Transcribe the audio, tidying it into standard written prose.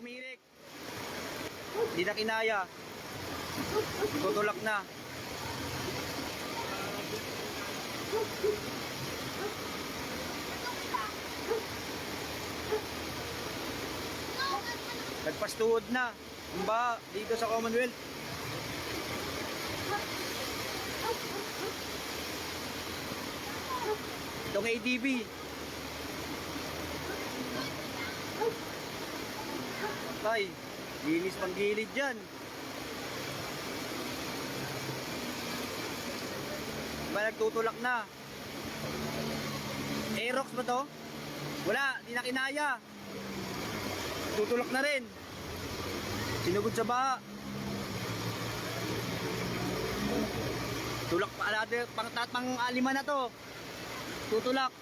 pumirik. Hindi na kinaya. Tutulak na. Nagpastuhod na. Ang baha dito sa Commonwealth. Itong ADB. Tay, linis pang gilid dyan. Ba nagtutulak na. Aerox ba to? Wala, di na kinaya. Tutulak na rin. Sinugod sa baha. Tulak pa alade, pang alima na to. Tutulak.